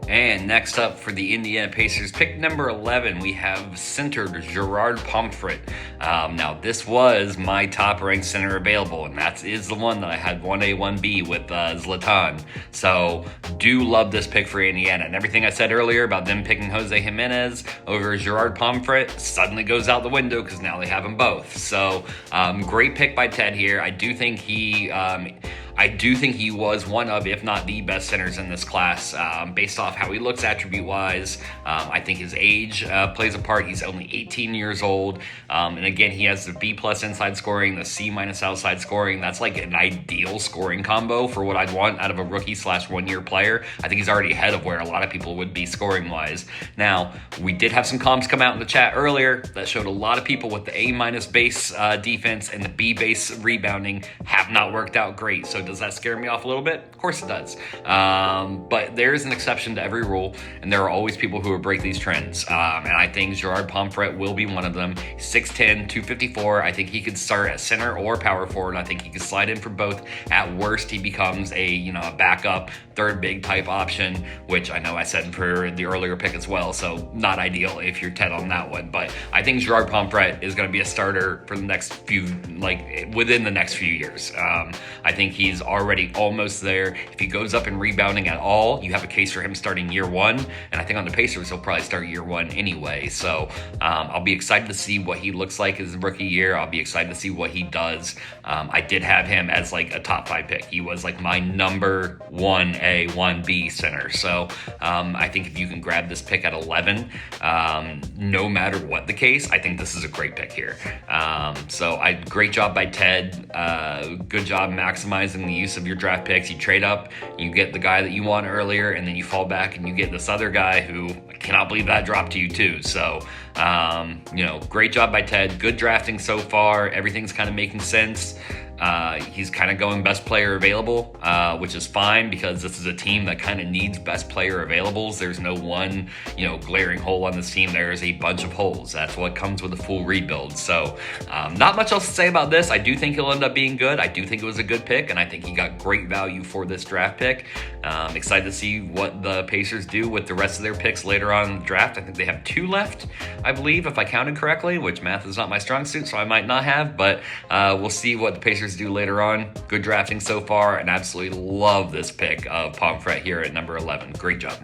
And next up for the Indiana Pacers, pick number 11, we have center Gerrard Pomfret. Now, this was my top-ranked center available, and that is the one that I had 1A, 1B with Zlatan. So, do love this pick for Indiana. And everything I said earlier about them picking Jose Jimenez over Gerrard Pomfret suddenly goes out the window because now they have them both. So, great pick by Ted here. I do think he was one of, if not the best centers in this class, based off how he looks attribute-wise. I think his age plays a part. He's only 18 years old. And again, he has the B+ inside scoring, the C- outside scoring. That's like an ideal scoring combo for what I'd want out of a rookie/1-year player. I think he's already ahead of where a lot of people would be scoring-wise. Now, we did have some comps come out in the chat earlier that showed a lot of people with the A- base defense and the B base rebounding have not worked out great. So does that scare me off a little bit? Of course it does. But there is an exception to every rule, and there are always people who will break these trends. And I think Gerrard Pomfret will be one of them. 6'10", 254. I think he could start at center or power forward. I think he could slide in for both. At worst, he becomes a backup, third big type option, which I know I said for the earlier pick as well. So not ideal if you're Ted on that one. But I think Gerrard Pomfret is going to be a starter for the next few, within the next few years. I think he's already almost there. If he goes up in rebounding at all, you have a case for him starting year one. And I think on the Pacers, he'll probably start year one anyway. So I'll be excited to see what he looks like his rookie year. I'll be excited to see what he does. I did have him as like a top 5 pick. He was like my number 1A, 1B center. So I think if you can grab this pick at 11, no matter what the case, I think this is a great pick here. Great job by Ted. Good job maximizing the use of your draft picks. You trade up, you get the guy that you want earlier, and then you fall back and you get this other guy who I cannot believe that dropped to you too. So, great job by Ted. Good drafting so far. Everything's kind of making sense. He's kind of going best player available, which is fine because this is a team that kind of needs best player availables. There's no one, glaring hole on this team. There is a bunch of holes. That's what comes with a full rebuild. So, not much else to say about this. I do think he'll end up being good. I do think it was a good pick, and I think he got great value for this draft pick. Excited to see what the Pacers do with the rest of their picks later on in the draft. I think they have 2 left, I believe, if I counted correctly, which math is not my strong suit, so I might not have, but we'll see what the Pacers do later on. Good drafting so far, and absolutely love this pick of Pomfret here at number 11. Great job.